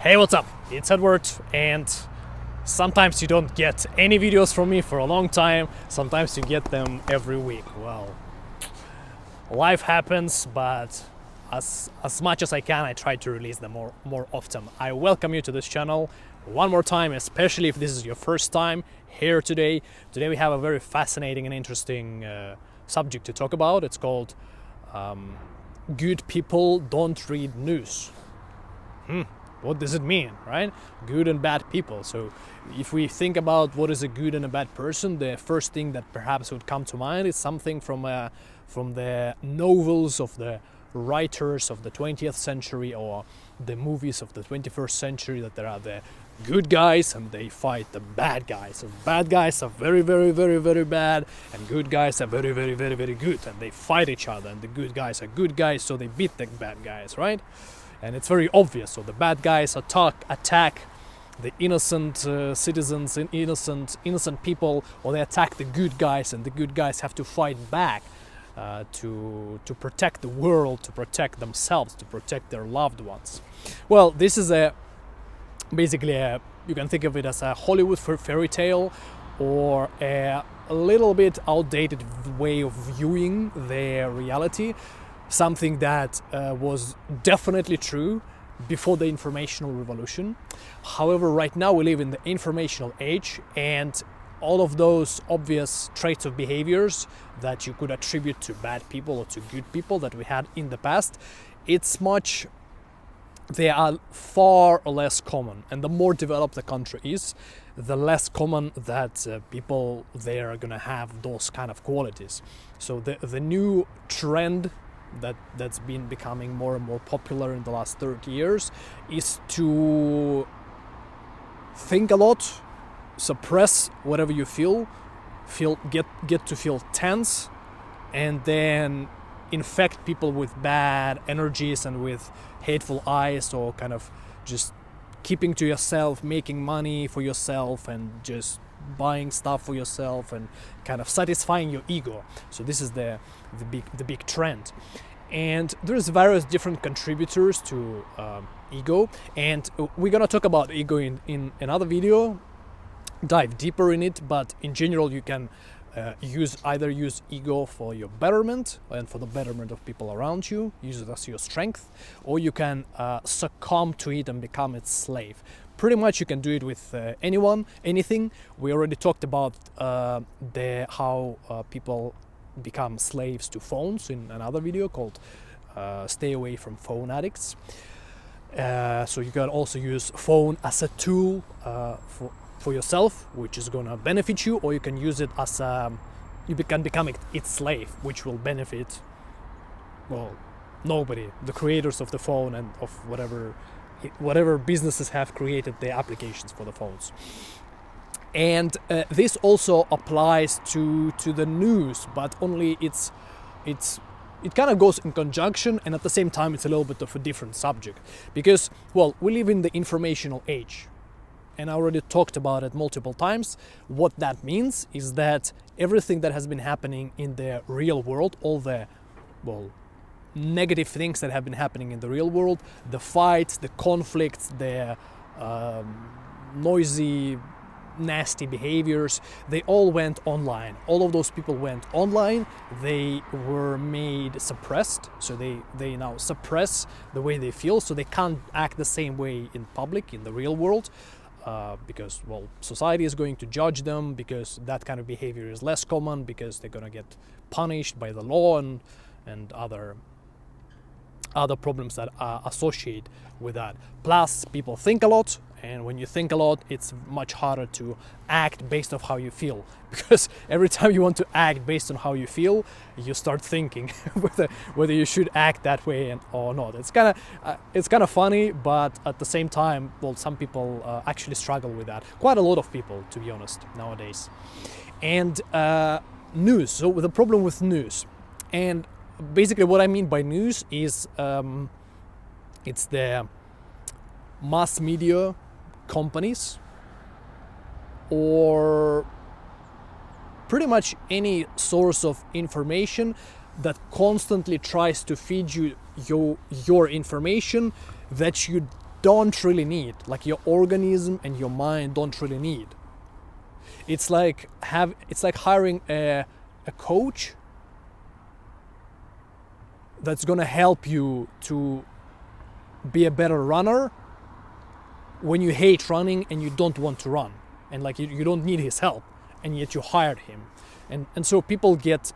Hey, what's up? It's Edward, and sometimes you don't get any videos from me for a long time, sometimes you get them every week. Well, life happens, but as much as I can, I try to release them more often. I welcome you to this channel one more time, especially if this is your first time here today. Today we have a very fascinating and interesting subject to talk about. It's called Good People Don't Read News. What does it mean, right? Good and bad people. So if we think about what is a good and a bad person, the first thing that perhaps would come to mind is something from the novels of the writers of the 20th century or the movies of the 21st century, that there are the good guys and they fight the bad guys. And bad guys are very, very, very, very bad, and good guys are very, very, very, very good, and they fight each other, and the good guys are good guys, so they beat the bad guys, right? And it's very obvious. So the bad guys attack the innocent citizens and innocent people, or they attack the good guys, and the good guys have to fight back to protect the world, to protect themselves, to protect their loved ones. Well, this is basically you can think of it as a Hollywood fairy tale, or a little bit outdated way of viewing their reality. Something that was definitely true before the informational revolution. However, right now we live in the informational age, and all of those obvious traits of behaviors that you could attribute to bad people or to good people that we had in the past, they are far less common. And the more developed the country is, the less common that people there are gonna have those kind of qualities. So the new trend that's been becoming more and more popular in the last 30 years is to think a lot, suppress whatever you get to feel tense, and then infect people with bad energies and with hateful eyes, or kind of just keeping to yourself, making money for yourself, and just buying stuff for yourself and kind of satisfying your ego. So this is the big trend, and there's various different contributors to ego, and we're gonna talk about ego in another video, dive deeper in it. But in general, you can use ego for your betterment and for the betterment of people around you, use it as your strength, or you can succumb to it and become its slave. Pretty much you can do it with anything. We already talked about how people become slaves to phones in another video called Stay Away from Phone Addicts. So you can also use phone as a tool for yourself, which is gonna benefit you, or you can use it as you can become its slave, which will benefit, well, nobody, the creators of the phone and of whatever businesses have created the applications for the phones. And this also applies to the news, but only it kind of goes in conjunction, and at the same time it's a little bit of a different subject, because, well, we live in the informational age, and I already talked about it multiple times. What that means is that everything that has been happening in the real world, all the, well, negative things that have been happening in the real world, the fights, the conflicts, the noisy, nasty behaviors, they all went online. All of those people went online. They were made suppressed, so they now suppress the way they feel, so they can't act the same way in public, in the real world, because, well, society is going to judge them, because that kind of behavior is less common, because they're gonna get punished by the law and other problems that are associated with that. Plus, people think a lot, and when you think a lot, it's much harder to act based on how you feel, because every time you want to act based on how you feel, you start thinking whether you should act that way or not. It's kind of funny, but at the same time, well, some people actually struggle with that. Quite a lot of people, to be honest, nowadays. And news. So the problem with news, and basically what I mean by news is it's the mass media companies, or pretty much any source of information that constantly tries to feed you your information that you don't really need, like your organism and your mind don't really need. It's like hiring a coach that's gonna help you to be a better runner when you hate running and you don't want to run, and like you don't need his help, and yet you hired him. And so people get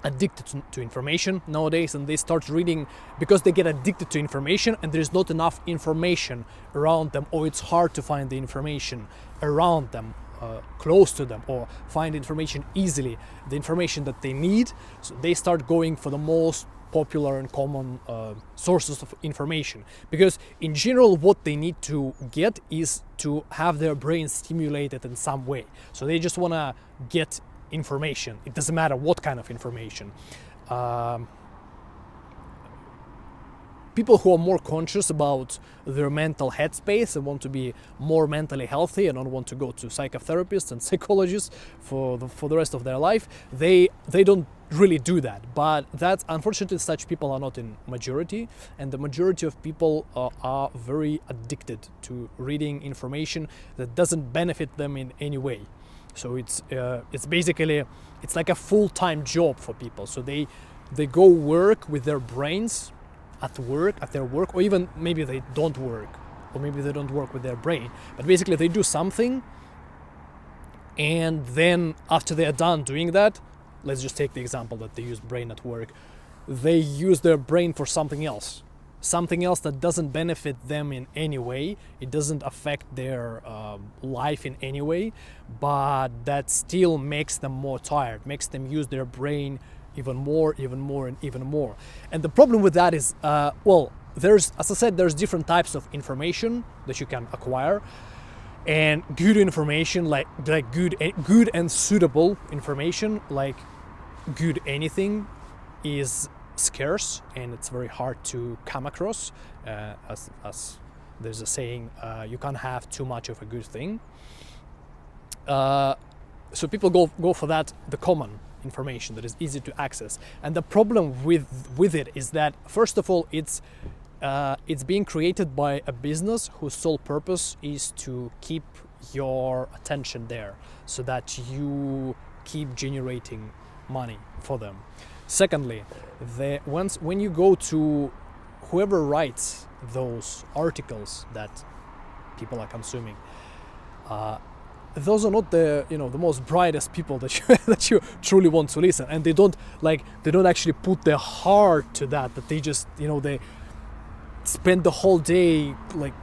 addicted to information nowadays, and they start reading because they get addicted to information, and there's not enough information around them, or it's hard to find the information around them, close to them, or find information easily, the information that they need. So they start going for the most popular and common sources of information, because in general what they need to get is to have their brain stimulated in some way. So they just want to get information. It doesn't matter what kind of information. People who are more conscious about their mental headspace and want to be more mentally healthy and don't want to go to psychotherapists and psychologists for the rest of their life, they don't really do that. But that's, unfortunately, such people are not in majority, and the majority of people are very addicted to reading information that doesn't benefit them in any way. So it's basically, it's like a full-time job for people. So they go work with their brains at their work, or even maybe they don't work, or maybe they don't work with their brain, but basically they do something, and then after they are done doing that, let's just take the example that they use brain at work, they use their brain for something else that doesn't benefit them in any way. It doesn't affect their life in any way, but that still makes them more tired, makes them use their brain even more. And the problem with that is, there's, as I said, there's different types of information that you can acquire, and good information, like good and suitable information, like good anything, is scarce, and it's very hard to come across. As there's a saying, you can't have too much of a good thing. So people go for that, the common information that is easy to access. And the problem with it is that, first of all, it's being created by a business whose sole purpose is to keep your attention there, so that you keep generating money for them. Secondly, when you go to whoever writes those articles that people are consuming, those are not the most brightest people that you truly want to listen, and they don't actually put their heart to that they just they spend the whole day like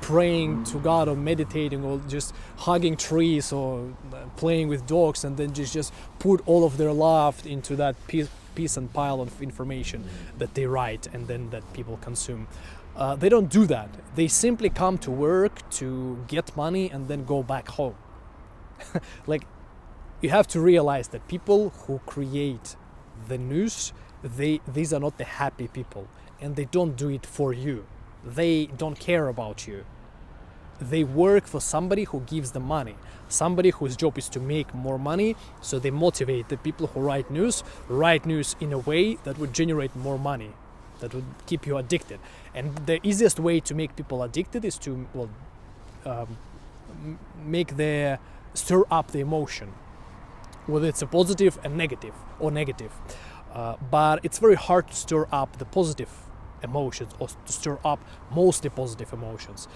praying to God, or meditating, or just hugging trees, or playing with dogs, and then just put all of their love into that piece and pile of information that they write and then that people consume. They don't do that. They simply come to work to get money and then go back home. Like, you have to realize that people who create the news, these are not the happy people, and they don't do it for you. They don't care about you. They work for somebody who gives them money, somebody whose job is to make more money. So they motivate the people who write news in a way that would generate more money, that would keep you addicted. And the easiest way to make people addicted is to stir up the emotion, whether it's a positive and negative, or negative. But it's very hard to stir up the positive emotions, or to stir up mostly positive emotions,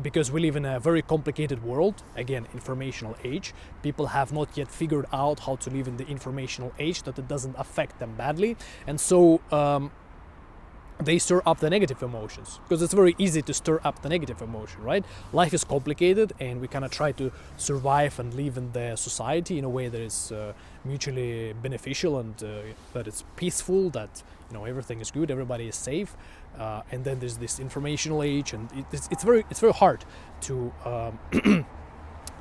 because we live in a very complicated world. Again, informational age. People have not yet figured out how to live in the informational age, that it doesn't affect them badly, and so they stir up the negative emotions, because it's very easy to stir up the negative emotion, right? Life is complicated, and we kind of try to survive and live in the society in a way that is mutually beneficial, and that it's peaceful, that everything is good, everybody is safe, and then there's this informational age, and it's very hard to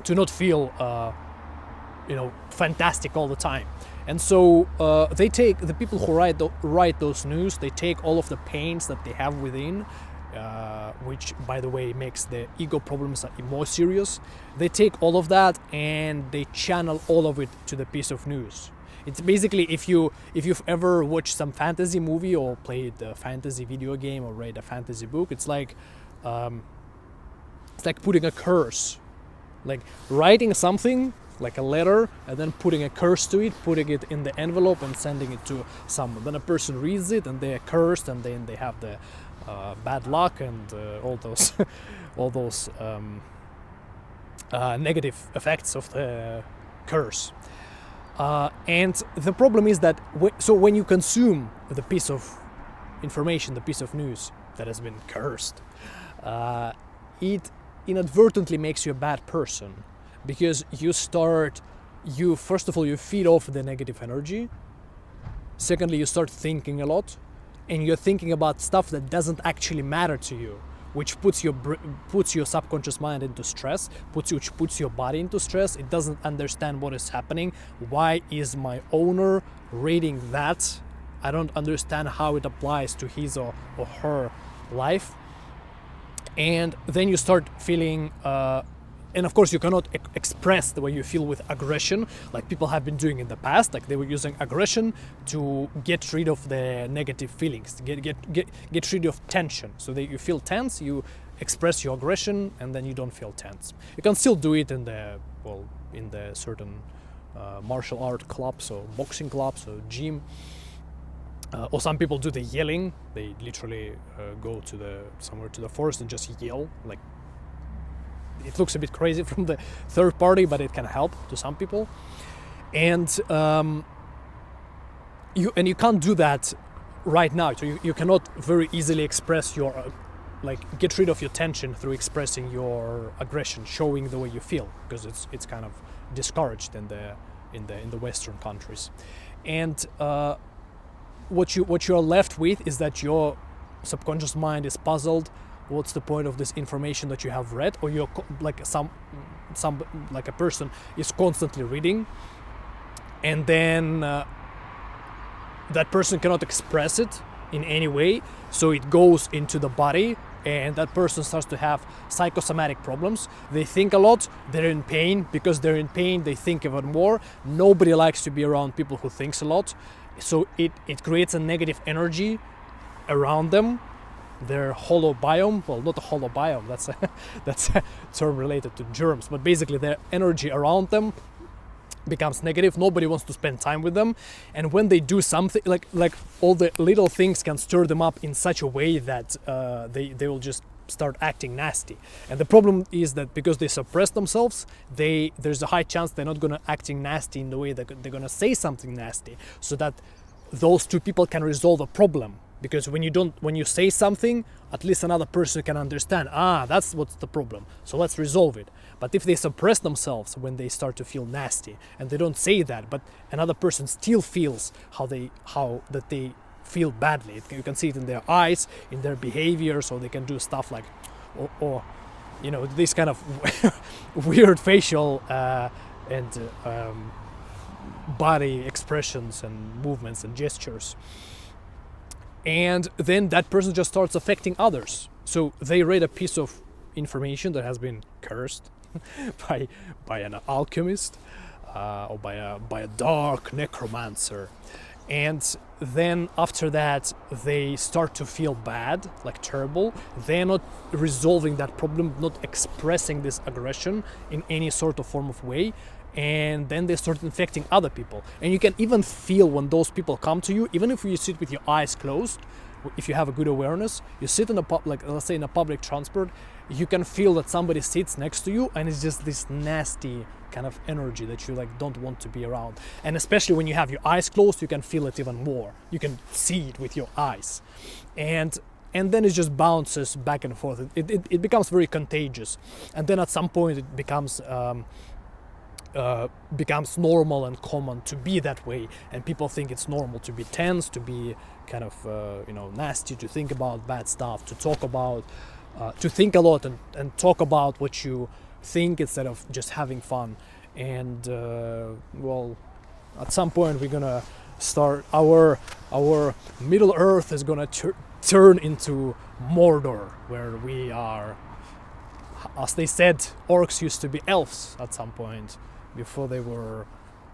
to not feel fantastic all the time. And so they take, the people who write those news, they take all of the pains that they have within, which, by the way, makes the ego problems more serious. They take all of that and they channel all of it to the piece of news. It's basically if you've ever watched some fantasy movie or played a fantasy video game or read a fantasy book, it's like putting a curse, like writing something like a letter and then putting a curse to it, putting it in the envelope and sending it to someone. Then a person reads it and they're cursed, and then they have the bad luck and all those all those negative effects of the curse. And the problem is that when you consume the piece of information, the piece of news that has been cursed, it inadvertently makes you a bad person, because first of all you feed off the negative energy. Secondly, you start thinking a lot, and you're thinking about stuff that doesn't actually matter to you, which puts your subconscious mind into stress, which puts your body into stress. It doesn't understand what is happening. Why is my owner reading that? I don't understand how it applies to his or her life. And then you start feeling, and of course you cannot express the way you feel with aggression, like people have been doing in the past. Like they were using aggression to get rid of the negative feelings, get rid of tension. So that you feel tense, you express your aggression, and then you don't feel tense. You can still do it in the certain martial art clubs or boxing clubs or gym. Or some people do the yelling. They literally go somewhere to the forest and just yell. Like, it looks a bit crazy from the third party, but it can help to some people. And you can't do that right now. So you cannot very easily express your get rid of your tension through expressing your aggression, showing the way you feel, because it's kind of discouraged in the Western countries. And what you are left with is that your subconscious mind is puzzled. What's the point of this information that you have read? Or you're like a person is constantly reading, and then that person cannot express it in any way, so it goes into the body, and that person starts to have psychosomatic problems. They think a lot, they're in pain. Because they're in pain, they think even more. Nobody likes to be around people who thinks a lot. So it creates a negative energy around them. Their holobiome, well, not a holobiome, that's a term related to germs, but basically their energy around them becomes negative. Nobody wants to spend time with them, and when they do something, like all the little things can stir them up in such a way that they will just start acting nasty. And the problem is that because they suppress themselves, there's a high chance they're not gonna acting nasty in the way that they're gonna say something nasty, so that those two people can resolve a problem. Because when you say something, at least another person can understand, that's what's the problem, so let's resolve it. But if they suppress themselves when they start to feel nasty, and they don't say that, but another person still feels how they feel badly. You can see it in their eyes, in their behavior, so they can do stuff like, or this kind of weird facial and body expressions and movements and gestures. And then that person just starts affecting others. So they read a piece of information that has been cursed by an alchemist or by a dark necromancer. And then after that, they start to feel bad, like terrible. They're not resolving that problem, not expressing this aggression in any sort of form of way. And then they start infecting other people. And you can even feel when those people come to you, even if you sit with your eyes closed, if you have a good awareness, you sit in let's say in a public transport, you can feel that somebody sits next to you, and it's just this nasty kind of energy that you don't want to be around. And especially when you have your eyes closed, you can feel it even more. You can see it with your eyes. And then it just bounces back and forth. It becomes very contagious. And then at some point it becomes normal and common to be that way, and people think it's normal to be tense, to be kind of nasty, to think about bad stuff, to talk about to think a lot and talk about what you think instead of just having fun. And at some point we're gonna start our Middle Earth is gonna turn into Mordor, where we are, as they said, orcs used to be elves at some point before they were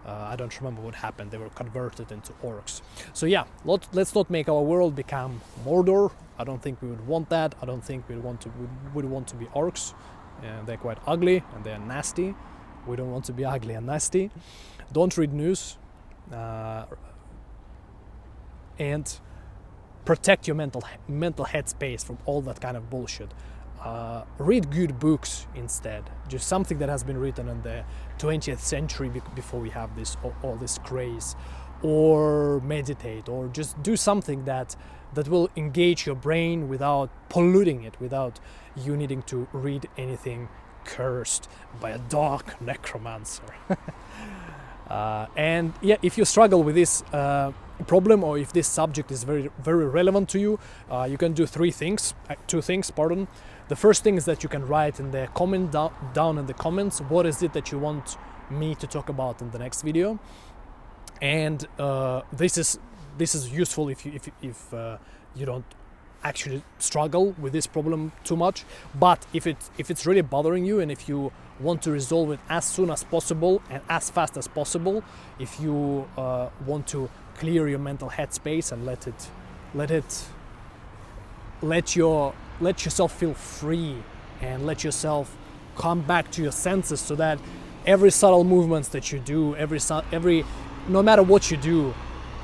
I don't remember what happened. They were converted into orcs. So yeah, let's not make our world become Mordor. I don't think we would want that. I don't think we would want to be orcs. They're quite ugly and they're nasty. We don't want to be ugly and nasty. Don't read news. And protect your mental headspace from all that kind of bullshit. Read good books instead. Just something that has been written in the 20th century before we have all this craze. Or meditate, or just do something that will engage your brain without polluting it, without you needing to read anything cursed by a dark necromancer. And yeah, if you struggle with this problem, or if this subject is very, very relevant to you, you can do two things. The first thing is that you can write in the comment down in the comments what is it that you want me to talk about in the next video. And this is useful if you don't actually struggle with this problem too much. But if it's really bothering you, and if you want to resolve it as soon as possible and as fast as possible, if you want to clear your mental headspace and let yourself feel free and let yourself come back to your senses, so that every subtle movements that you do, no matter what you do,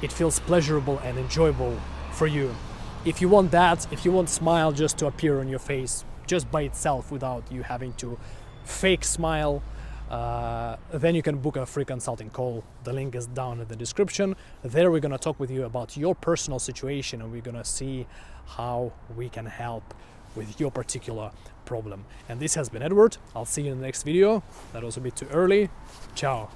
it feels pleasurable and enjoyable for you. If you want that, if you want smile just to appear on your face, just by itself, without you having to fake smile, then you can book a free consulting call. The link is down in the description. There we're gonna talk with you about your personal situation, and we're gonna see how we can help with your particular problem. And this has been Edward. I'll see you in the next video. That was a bit too early. Ciao.